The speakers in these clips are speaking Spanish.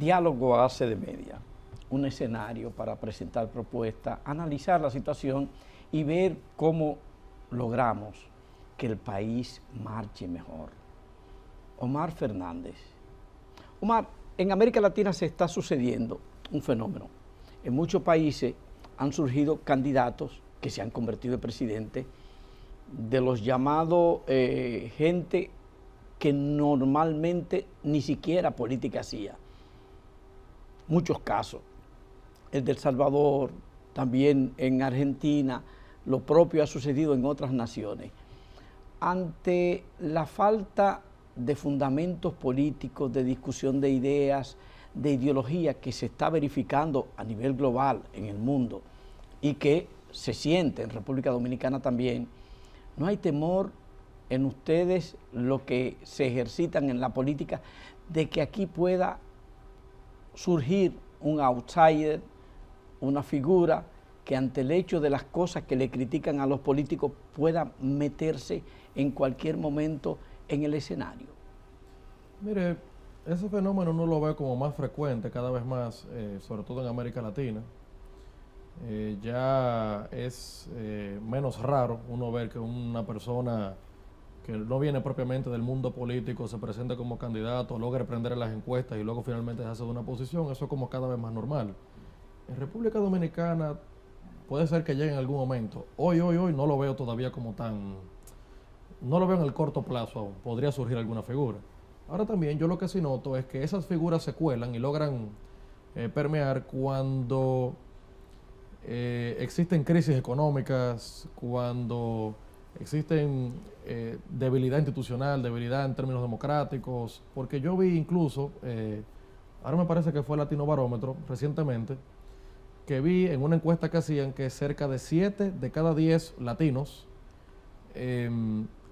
diálogo hace de media un escenario para presentar propuestas, analizar la situación y ver cómo logramos que el país marche mejor. Omar Fernández. Omar, en América Latina se está sucediendo un fenómeno. En muchos países han surgido candidatos que se han convertido en presidentes de los llamados gente que normalmente ni siquiera política hacía. Muchos casos. El de El Salvador, también en Argentina, lo propio ha sucedido en otras naciones. Ante la falta de fundamentos políticos, de discusión de ideas, de ideología que se está verificando a nivel global en el mundo y que se siente en República Dominicana también, no hay temor en ustedes, lo que se ejercitan en la política, de que aquí pueda surgir un outsider, una figura que ante el hecho de las cosas que le critican a los políticos pueda meterse en cualquier momento en el escenario? Mire, ese fenómeno uno lo ve como más frecuente cada vez más, sobre todo en América Latina. Ya es menos raro uno ver que una persona que no viene propiamente del mundo político se presente como candidato, logre prender en las encuestas y luego finalmente se hace de una posición. Eso es como cada vez más normal. En República Dominicana puede ser que llegue en algún momento. Hoy no lo veo todavía como tan... No lo veo en el corto plazo aún. Podría surgir alguna figura. Ahora también yo lo que sí noto es que esas figuras se cuelan y logran permear cuando existen crisis económicas, cuando existen debilidad institucional, debilidad en términos democráticos, porque yo vi incluso, ahora me parece que fue Latino Barómetro recientemente, que vi en una encuesta que hacían que cerca de 7 de cada 10 latinos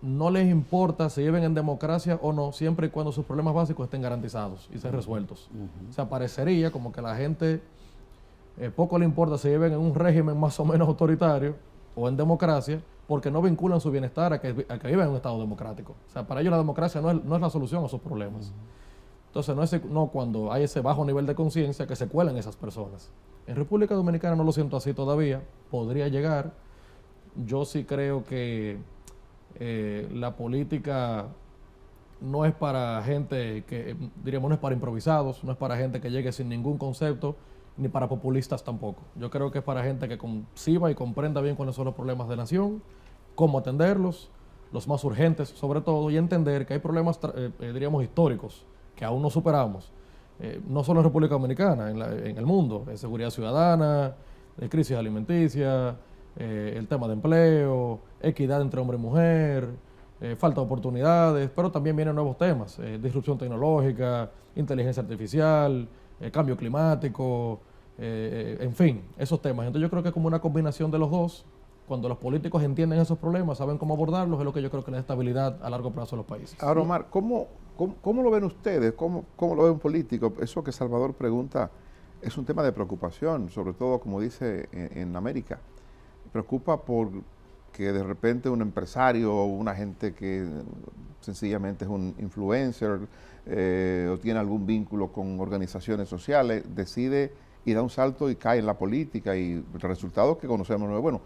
no les importa si viven en democracia o no, siempre y cuando sus problemas básicos estén garantizados y sean resueltos. O sea, parecería como que a la gente poco le importa si viven en un régimen más o menos autoritario o en democracia, porque no vinculan su bienestar a que viven en un estado democrático. O sea, para ellos la democracia no es la solución a sus problemas. Entonces, no cuando hay ese bajo nivel de conciencia que se cuelan esas personas. En República Dominicana no lo siento así todavía, podría llegar. Yo sí creo que la política no es para gente que, diríamos, no es para improvisados, no es para gente que llegue sin ningún concepto, ni para populistas tampoco. Yo creo que es para gente que conciba y comprenda bien cuáles son los problemas de nación, cómo atenderlos, los más urgentes sobre todo, y entender que hay problemas, diríamos, históricos que aún no superamos, no solo en República Dominicana, en el mundo, seguridad ciudadana, crisis alimenticia, el tema de empleo, equidad entre hombre y mujer, falta de oportunidades, pero también vienen nuevos temas, disrupción tecnológica, inteligencia artificial, cambio climático, en fin, esos temas. Entonces yo creo que es como una combinación de los dos. Cuando los políticos entienden esos problemas, saben cómo abordarlos, es lo que yo creo que le da estabilidad a largo plazo a los países. Ahora, Omar, ¿cómo lo ven ustedes? ¿Cómo lo ve un político? Eso que Salvador pregunta es un tema de preocupación, sobre todo, como dice, en América. Preocupa por que de repente un empresario o una gente que sencillamente es un influencer o tiene algún vínculo con organizaciones sociales, decide y da un salto y cae en la política, y el resultado que conocemos no es bueno.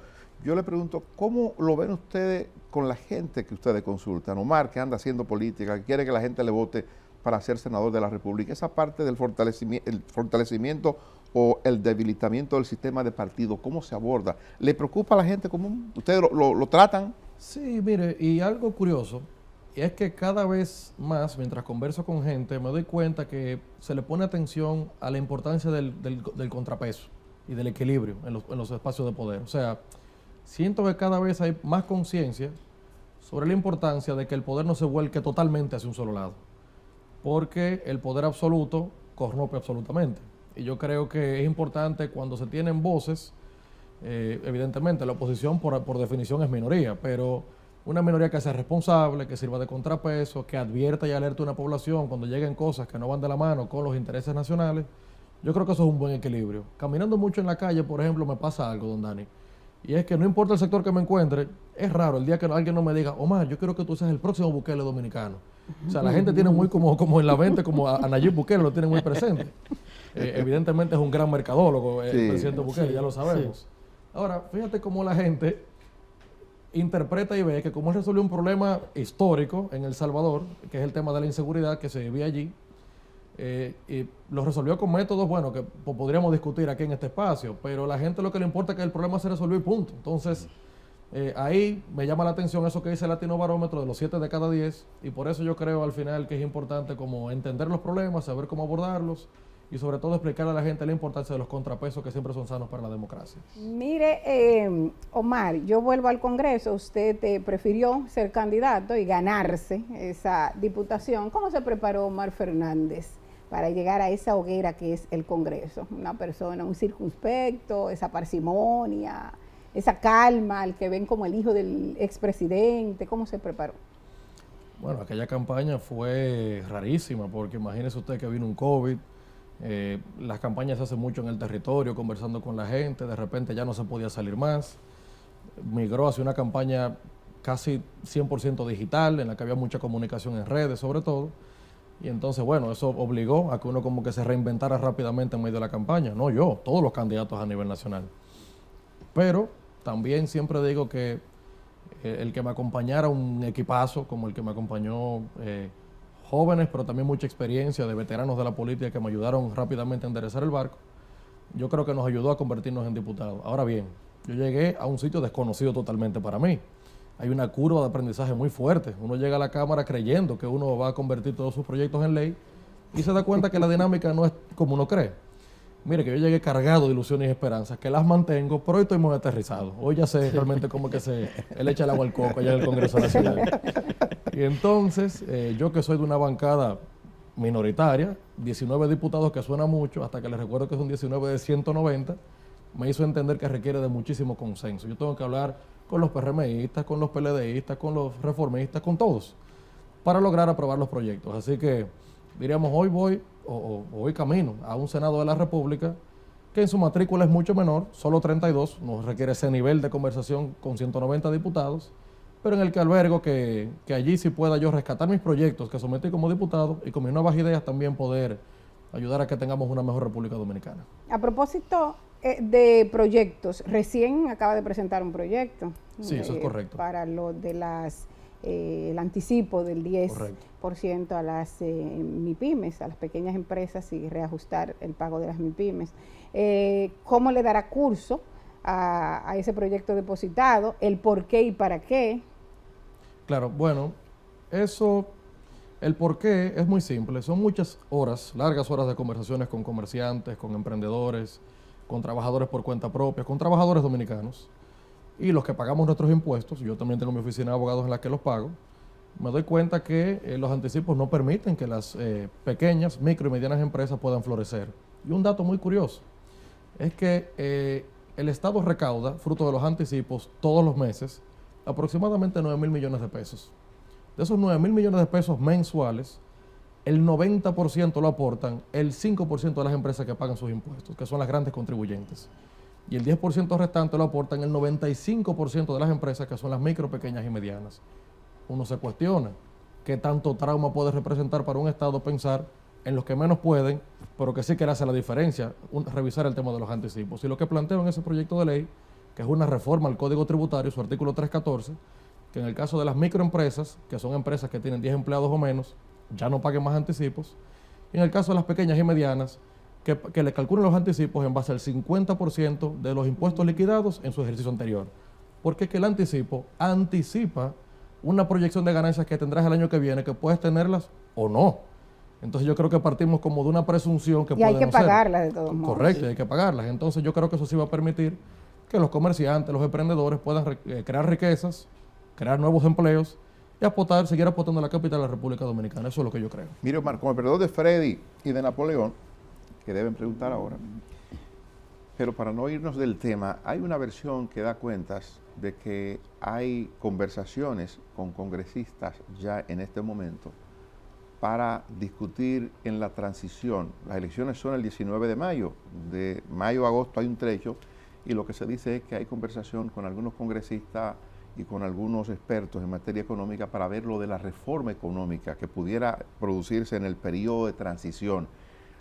Yo le pregunto, ¿cómo lo ven ustedes con la gente que ustedes consultan? Omar, que anda haciendo política, que quiere que la gente le vote para ser senador de la República. Esa parte del fortalecimiento o el debilitamiento del sistema de partido, ¿cómo se aborda? ¿Le preocupa a la gente común? ¿Ustedes lo tratan? Sí, mire, y algo curioso es que cada vez más, mientras converso con gente, me doy cuenta que se le pone atención a la importancia del contrapeso y del equilibrio en los espacios de poder. O sea, siento que cada vez hay más conciencia sobre la importancia de que el poder no se vuelque totalmente hacia un solo lado, porque el poder absoluto corrompe absolutamente. Y yo creo que es importante cuando se tienen voces, evidentemente la oposición por definición es minoría, pero una minoría que sea responsable, que sirva de contrapeso, que advierta y alerte a una población cuando lleguen cosas que no van de la mano con los intereses nacionales. Yo creo que eso es un buen equilibrio. Caminando mucho en la calle, por ejemplo, me pasa algo, don Dani, y es que no importa el sector que me encuentre, es raro el día que alguien no me diga, Omar, yo quiero que tú seas el próximo Bukele dominicano. O sea, la gente tiene muy como en la mente, como a Nayib Bukele lo tiene muy presente. Evidentemente es un gran mercadólogo, el presidente Bukele, ya lo sabemos. Ahora, fíjate cómo la gente interpreta y ve que como él resolvió un problema histórico en El Salvador, que es el tema de la inseguridad que se vivía allí, y lo resolvió con métodos, bueno, que podríamos discutir aquí en este espacio, pero a la gente lo que le importa es que el problema se resolvió y punto. Entonces, ahí me llama la atención eso que dice el Latino Barómetro de los 7 de cada 10, y por eso yo creo al final que es importante como entender los problemas, saber cómo abordarlos, y sobre todo explicarle a la gente la importancia de los contrapesos que siempre son sanos para la democracia. Mire, Omar, yo vuelvo al Congreso, usted prefirió ser candidato y ganarse esa diputación. ¿Cómo se preparó Omar Fernández para llegar a esa hoguera que es el Congreso? Una persona, un circunspecto, esa parsimonia, esa calma, al que ven como el hijo del expresidente. ¿Cómo se preparó? Bueno, aquella campaña fue rarísima, porque imagínese usted que vino un COVID. Las campañas se hacen mucho en el territorio, conversando con la gente, de repente ya no se podía salir más. Migró hacia una campaña casi 100% digital, en la que había mucha comunicación en redes sobre todo, y entonces bueno, eso obligó a que uno como que se reinventara rápidamente en medio de la campaña, no yo, todos los candidatos a nivel nacional. Pero también siempre digo que el que me acompañara un equipazo como el que me acompañó, jóvenes, pero también mucha experiencia de veteranos de la política que me ayudaron rápidamente a enderezar el barco, yo creo que nos ayudó a convertirnos en diputados. Ahora bien, yo llegué a un sitio desconocido totalmente para mí. Hay una curva de aprendizaje muy fuerte. Uno llega a la Cámara creyendo que uno va a convertir todos sus proyectos en ley y se da cuenta que la dinámica no es como uno cree. Mire, que yo llegué cargado de ilusiones y esperanzas, que las mantengo, pero hoy estoy muy aterrizado. Hoy ya sé realmente cómo que él echa el agua al coco allá en el Congreso Nacional. Y entonces, yo que soy de una bancada minoritaria, 19 diputados que suena mucho, hasta que les recuerdo que es un 19 de 190, me hizo entender que requiere de muchísimo consenso. Yo tengo que hablar con los PRMistas, con los PLDistas, con los reformistas, con todos, para lograr aprobar los proyectos. Así que, diríamos, hoy voy hoy camino a un Senado de la República que en su matrícula es mucho menor, solo 32, no requiere ese nivel de conversación con 190 diputados, pero en el que albergo que allí sí pueda yo rescatar mis proyectos que sometí como diputado y con mis nuevas ideas también poder ayudar a que tengamos una mejor República Dominicana. A propósito de proyectos, recién acaba de presentar un proyecto. Sí, eso es correcto. Para lo de el anticipo del 10% correcto. A las MIPYMES, a las pequeñas empresas, y reajustar el pago de las MIPYMES. ¿Cómo le dará curso a ese proyecto depositado? ¿El por qué y para qué? Claro, bueno, el por qué es muy simple. Son muchas horas, largas horas de conversaciones con comerciantes, con emprendedores, con trabajadores por cuenta propia, con trabajadores dominicanos. Y los que pagamos nuestros impuestos, yo también tengo mi oficina de abogados en la que los pago, me doy cuenta que los anticipos no permiten que las pequeñas, micro y medianas empresas puedan florecer. Y un dato muy curioso es que el Estado recauda, fruto de los anticipos, todos los meses, aproximadamente 9.000 millones de pesos. De esos 9.000 millones de pesos mensuales, el 90% lo aportan el 5% de las empresas que pagan sus impuestos, que son las grandes contribuyentes. Y el 10% restante lo aportan el 95% de las empresas, que son las micro, pequeñas y medianas. Uno se cuestiona qué tanto trauma puede representar para un Estado pensar en los que menos pueden, pero que sí que le hace la diferencia, revisar el tema de los anticipos. Y lo que planteo en ese proyecto de ley, que es una reforma al Código Tributario, su artículo 314, que en el caso de las microempresas, que son empresas que tienen 10 empleados o menos, ya no paguen más anticipos. Y en el caso de las pequeñas y medianas, que le calculen los anticipos en base al 50% de los impuestos liquidados en su ejercicio anterior. Porque es que el anticipo anticipa una proyección de ganancias que tendrás el año que viene, que puedes tenerlas o no. Entonces yo creo que partimos como de una presunción que puede no ser. Y hay que pagarlas de todos modos. Correcto, y hay que pagarlas. Entonces yo creo que eso sí va a permitir que los comerciantes, los emprendedores puedan crear riquezas, crear nuevos empleos y seguir aportando a la capital de la República Dominicana. Eso es lo que yo creo. Mire, Omar, con el perdón de Freddy y de Napoleón, que deben preguntar ahora, pero para no irnos del tema, hay una versión que da cuentas de que hay conversaciones con congresistas ya en este momento para discutir en la transición. Las elecciones son el 19 de mayo a agosto hay un trecho, y lo que se dice es que hay conversación con algunos congresistas y con algunos expertos en materia económica para ver lo de la reforma económica que pudiera producirse en el periodo de transición.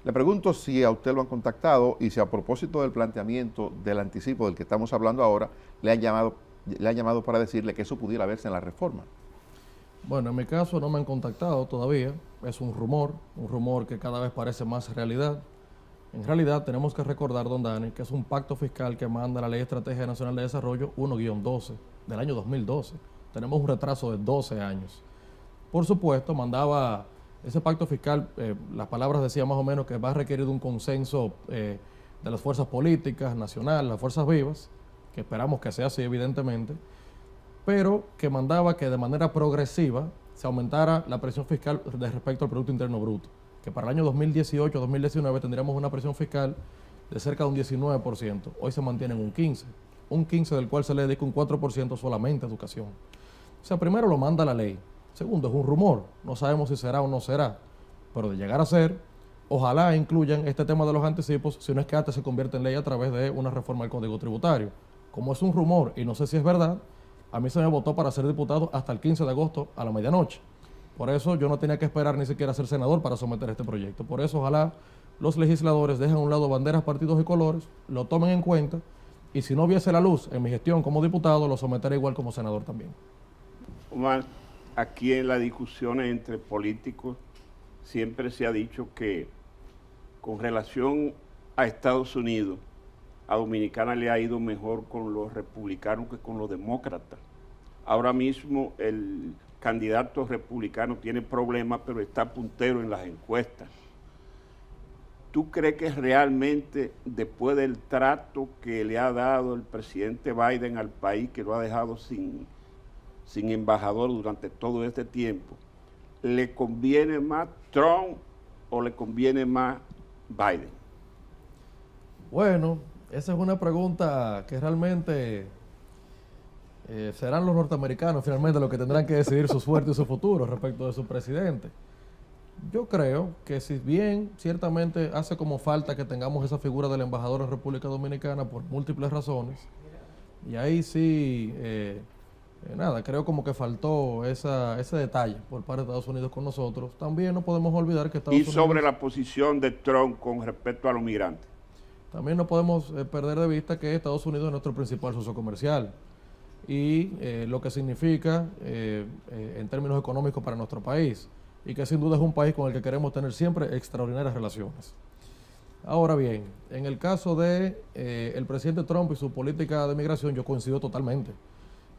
Le pregunto si a usted lo han contactado y si a propósito del planteamiento del anticipo del que estamos hablando ahora, le han llamado para decirle que eso pudiera verse en la reforma. Bueno, en mi caso no me han contactado todavía, es un rumor que cada vez parece más realidad. En realidad tenemos que recordar, don Dani, que es un pacto fiscal que manda la Ley de Estrategia Nacional de Desarrollo 1-12 del año 2012. Tenemos un retraso de 12 años. Por supuesto, mandaba ese pacto fiscal, las palabras decían más o menos que va a requerir de un consenso de las fuerzas políticas, nacionales, las fuerzas vivas, que esperamos que sea así evidentemente, pero que mandaba que de manera progresiva se aumentara la presión fiscal respecto al Producto Interno Bruto, que para el año 2018-2019 tendríamos una presión fiscal de cerca de un 19%. Hoy se mantiene en un 15% del cual se le dedica un 4% solamente a educación. O sea, primero lo manda la ley. Segundo, es un rumor. No sabemos si será o no será. Pero de llegar a ser, ojalá incluyan este tema de los anticipos, si no es que antes se convierte en ley a través de una reforma del Código Tributario. Como es un rumor y no sé si es verdad, a mí se me votó para ser diputado hasta el 15 de agosto a la medianoche. Por eso yo no tenía que esperar ni siquiera ser senador para someter este proyecto. Por eso ojalá los legisladores dejen a un lado banderas, partidos y colores, lo tomen en cuenta y si no viese la luz en mi gestión como diputado, lo someteré igual como senador también. Omar, aquí en las discusiones entre políticos siempre se ha dicho que con relación a Estados Unidos, a Dominicana le ha ido mejor con los republicanos que con los demócratas. Ahora mismo el candidato republicano tiene problemas, pero está puntero en las encuestas. ¿Tú crees que realmente después del trato que le ha dado el presidente Biden al país, que lo ha dejado sin embajador durante todo este tiempo, le conviene más Trump o le conviene más Biden? Bueno, esa es una pregunta que realmente serán los norteamericanos finalmente los que tendrán que decidir su suerte y su futuro respecto de su presidente. Yo creo que si bien ciertamente hace como falta que tengamos esa figura del embajador en República Dominicana por múltiples razones, y ahí sí, nada, creo como que faltó ese detalle por parte de Estados Unidos con nosotros, también no podemos olvidar que Estados Unidos... Y sobre la posición de Trump con respecto a los migrantes. También no podemos perder de vista que Estados Unidos es nuestro principal socio comercial y lo que significa en términos económicos para nuestro país y que sin duda es un país con el que queremos tener siempre extraordinarias relaciones. Ahora bien, en el caso de el presidente Trump y su política de migración, yo coincido totalmente.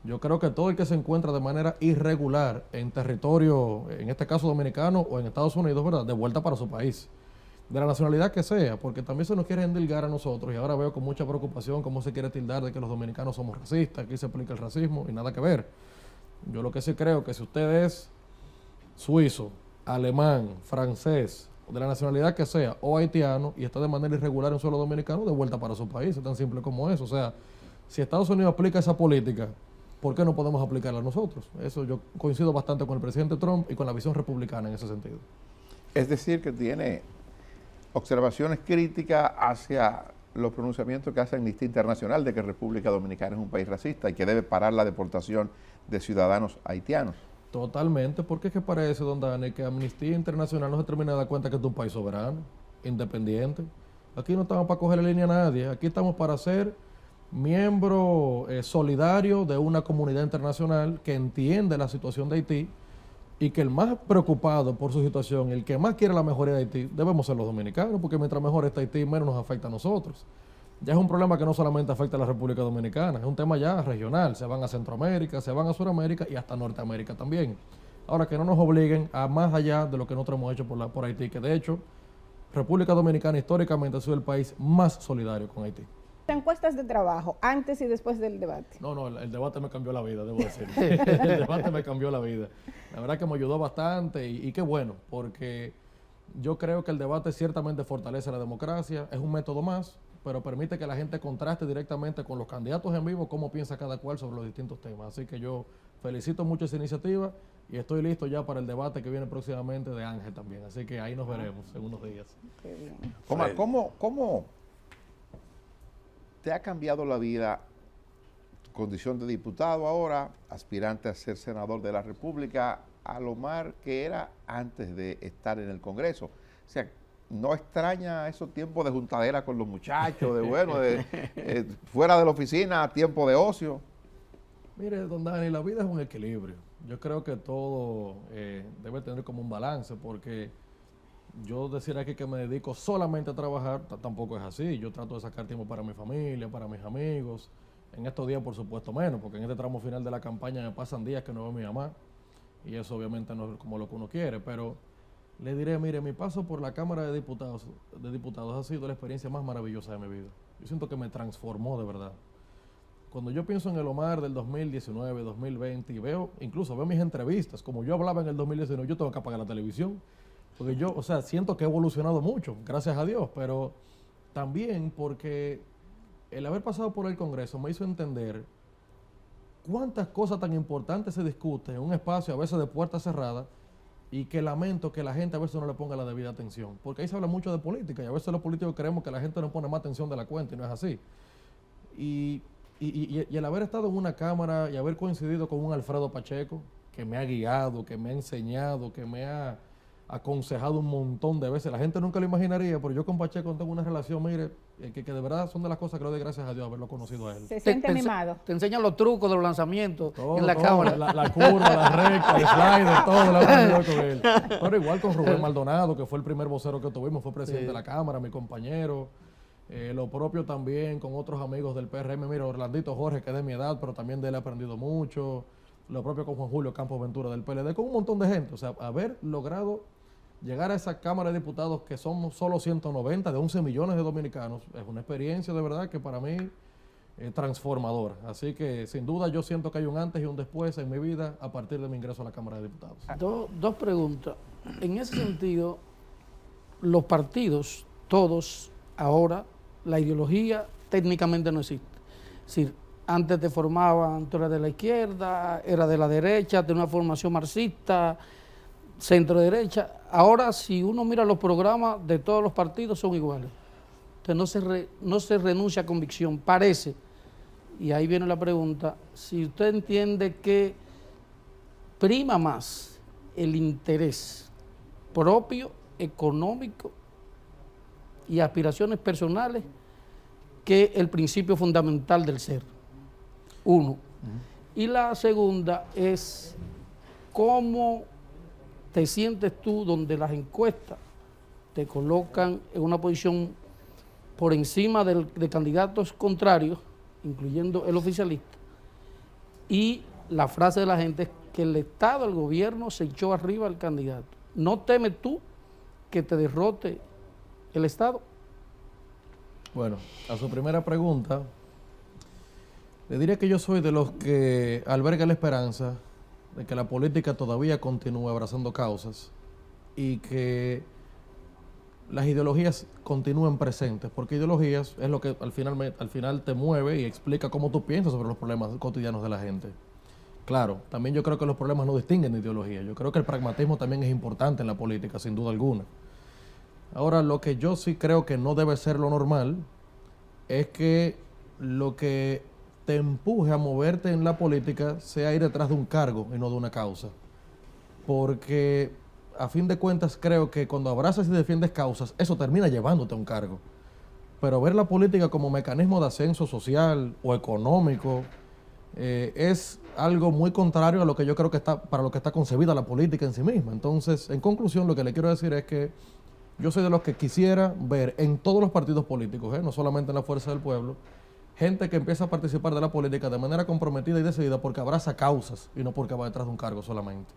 Yo creo que todo el que se encuentra de manera irregular en territorio, en este caso dominicano o en Estados Unidos, ¿verdad?, de vuelta para su país, de la nacionalidad que sea, porque también se nos quiere endilgar a nosotros y ahora veo con mucha preocupación cómo se quiere tildar de que los dominicanos somos racistas, aquí se aplica el racismo y nada que ver. Yo lo que sí creo que si usted es suizo, alemán, francés, de la nacionalidad que sea, o haitiano, y está de manera irregular en suelo dominicano, de vuelta para su país, es tan simple como eso. O sea, si Estados Unidos aplica esa política, ¿por qué no podemos aplicarla nosotros? Eso yo coincido bastante con el presidente Trump y con la visión republicana en ese sentido. Es decir, que tiene observaciones críticas hacia los pronunciamientos que hace Amnistía Internacional de que República Dominicana es un país racista y que debe parar la deportación de ciudadanos haitianos. Totalmente, porque es que parece, don Dani, que Amnistía Internacional no se termina de dar cuenta que es un país soberano, independiente. Aquí no estamos para cogerle línea a nadie, aquí estamos para ser miembro solidario de una comunidad internacional que entiende la situación de Haití y que el más preocupado por su situación, el que más quiere la mejoría de Haití, debemos ser los dominicanos, porque mientras mejor está Haití, menos nos afecta a nosotros. Ya es un problema que no solamente afecta a la República Dominicana, es un tema ya regional, se van a Centroamérica, se van a Sudamérica y hasta Norteamérica también. Ahora, que no nos obliguen a más allá de lo que nosotros hemos hecho por Haití, que de hecho, República Dominicana históricamente ha sido el país más solidario con Haití. Encuestas de trabajo, antes y después del debate. No, el debate me cambió la vida, debo decir. El debate me cambió la vida. La verdad que me ayudó bastante y qué bueno, porque yo creo que el debate ciertamente fortalece la democracia, es un método más, pero permite que la gente contraste directamente con los candidatos en vivo cómo piensa cada cual sobre los distintos temas. Así que yo felicito mucho esa iniciativa y estoy listo ya para el debate que viene próximamente de Ángel también. Así que ahí nos veremos en unos días. Qué bien. Omar, ¿cómo te ha cambiado la vida condición de diputado ahora, aspirante a ser senador de la República, al Omar que era antes de estar en el Congreso. O sea, ¿no extraña esos tiempos de juntadera con los muchachos, fuera de la oficina, tiempo de ocio? Mire, don Dani, la vida es un equilibrio. Yo creo que todo debe tener como un balance, porque yo decir aquí que me dedico solamente a trabajar tampoco es así. Yo trato de sacar tiempo para mi familia, para mis amigos. En estos días, por supuesto, menos, porque en este tramo final de la campaña me pasan días que no veo a mi mamá, y eso obviamente no es como lo que uno quiere, pero le diré, mire, mi paso por la Cámara de Diputados ha sido la experiencia más maravillosa de mi vida. Yo siento que me transformó de verdad. Cuando yo pienso en el Omar del 2019, 2020, y incluso veo mis entrevistas, como yo hablaba en el 2019, yo tengo que apagar la televisión, porque yo, o sea, siento que he evolucionado mucho, gracias a Dios, pero también porque el haber pasado por el Congreso me hizo entender cuántas cosas tan importantes se discuten en un espacio a veces de puertas cerradas, y que lamento que la gente a veces no le ponga la debida atención, porque ahí se habla mucho de política y a veces los políticos creemos que la gente no pone más atención de la cuenta, y no es así. Y el haber estado en una cámara y haber coincidido con un Alfredo Pacheco, que me ha guiado, que me ha enseñado, que me ha aconsejado un montón de veces. La gente nunca lo imaginaría, pero yo con Pacheco tengo una relación, mire, que de verdad son de las cosas que le doy gracias a Dios haberlo conocido a él. Se siente mimado. Te enseñan los trucos de los lanzamientos Todo, en la todo, cámara. la curva, la recta, el slider, todo lo he aprendido con él. Pero igual con Rubén Maldonado, que fue el primer vocero que tuvimos, fue presidente de la Cámara, mi compañero. Lo propio también con otros amigos del PRM, mira, Orlandito Jorge, que es de mi edad, pero también de él he aprendido mucho. Lo propio con Juan Julio Campos Ventura del PLD, con un montón de gente. O sea, haber logrado llegar a esa Cámara de Diputados, que somos solo 190 de 11 millones de dominicanos, es una experiencia de verdad que para mí es transformadora. Así que sin duda yo siento que hay un antes y un después en mi vida a partir de mi ingreso a la Cámara de Diputados. Dos preguntas. En ese sentido, los partidos, todos, ahora, la ideología técnicamente no existe. Es decir, antes te formaban, tú eras de la izquierda, eras de la derecha, de una formación marxista, centro derecha. Ahora, si uno mira los programas de todos los partidos, son iguales. Entonces no se renuncia a convicción, parece. Y ahí viene la pregunta, si usted entiende que prima más el interés propio, económico y aspiraciones personales que el principio fundamental del ser. Uno. Y la segunda es cómo te sientes tú donde las encuestas te colocan en una posición por encima de candidatos contrarios, incluyendo el oficialista, y la frase de la gente es que el Estado, el gobierno, se echó arriba al candidato. ¿No temes tú que te derrote el Estado? Bueno, a su primera pregunta, le diría que yo soy de los que alberga la esperanza de que la política todavía continúe abrazando causas y que las ideologías continúen presentes, porque ideologías es lo que al final te mueve y explica cómo tú piensas sobre los problemas cotidianos de la gente. Claro, también yo creo que los problemas no distinguen de ideología. Yo creo que el pragmatismo también es importante en la política, sin duda alguna. Ahora, lo que yo sí creo que no debe ser lo normal es que lo que te empuje a moverte en la política sea ir detrás de un cargo y no de una causa. Porque a fin de cuentas creo que cuando abrazas y defiendes causas, eso termina llevándote a un cargo. Pero ver la política como mecanismo de ascenso social o económico es algo muy contrario a lo que yo creo que para lo que está concebida la política en sí misma. Entonces, en conclusión, lo que le quiero decir es que yo soy de los que quisiera ver en todos los partidos políticos, no solamente en la Fuerza del Pueblo, gente que empieza a participar de la política de manera comprometida y decidida porque abraza causas y no porque va detrás de un cargo solamente.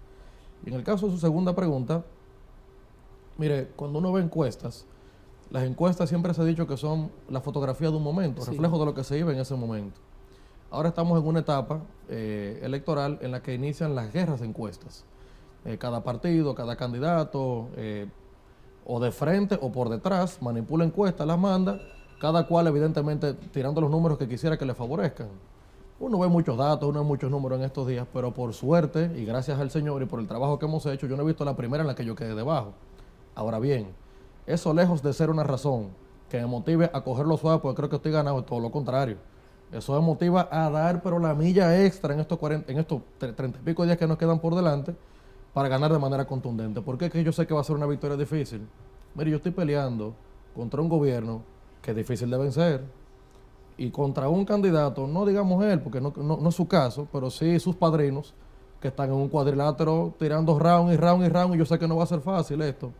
Y en el caso de su segunda pregunta, mire, cuando uno ve encuestas, las encuestas siempre se ha dicho que son la fotografía de un momento, Sí. reflejo de lo que se vive en ese momento. Ahora estamos en una etapa electoral en la que inician las guerras de encuestas. Cada partido, cada candidato, o de frente o por detrás, manipula encuestas, las manda, cada cual evidentemente tirando los números que quisiera que le favorezcan. Uno ve muchos datos, uno ve muchos números en estos días, pero por suerte y gracias al Señor y por el trabajo que hemos hecho, yo no he visto la primera en la que yo quedé debajo. Ahora bien, eso lejos de ser una razón que me motive a cogerlo suave porque creo que estoy ganado, es todo lo contrario. Eso me motiva a dar, pero la milla extra en estos 30 y pico días que nos quedan por delante para ganar de manera contundente. Porque es que yo sé que va a ser una victoria difícil. Mire, yo estoy peleando contra un gobierno que es difícil de vencer y contra un candidato, no digamos él, porque no es su caso, pero sí sus padrinos, que están en un cuadrilátero tirando round y round y round, y yo sé que no va a ser fácil esto.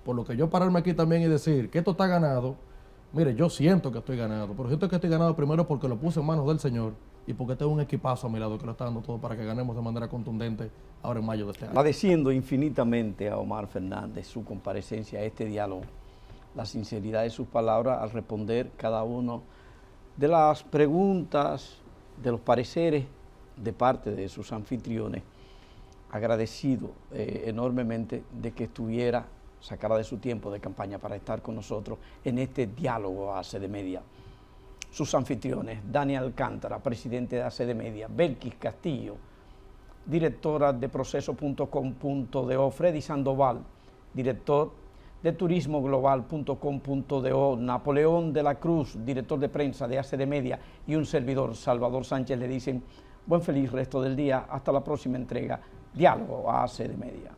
Por lo que yo pararme aquí también y decir que esto está ganado, mire, yo siento que estoy ganado, pero siento que estoy ganado primero porque lo puse en manos del Señor y porque tengo un equipazo a mi lado que lo está dando todo para que ganemos de manera contundente ahora en mayo de este año. Agradeciendo infinitamente a Omar Fernández su comparecencia a este diálogo, la sinceridad de sus palabras al responder cada uno de las preguntas, de los pareceres de parte de sus anfitriones. Agradecido enormemente de que sacara de su tiempo de campaña para estar con nosotros en este diálogo a ACD Media. Sus anfitriones, Dani Alcántara, presidente de ACD Media, Belkis Castillo, directora de proceso.com.do, Freddy Sandoval, director de turismoglobal.com.do, Napoleón de la Cruz, director de prensa de ACD Media, y un servidor, Salvador Sánchez, le dicen buen feliz resto del día. Hasta la próxima entrega, Diálogo a ACD Media.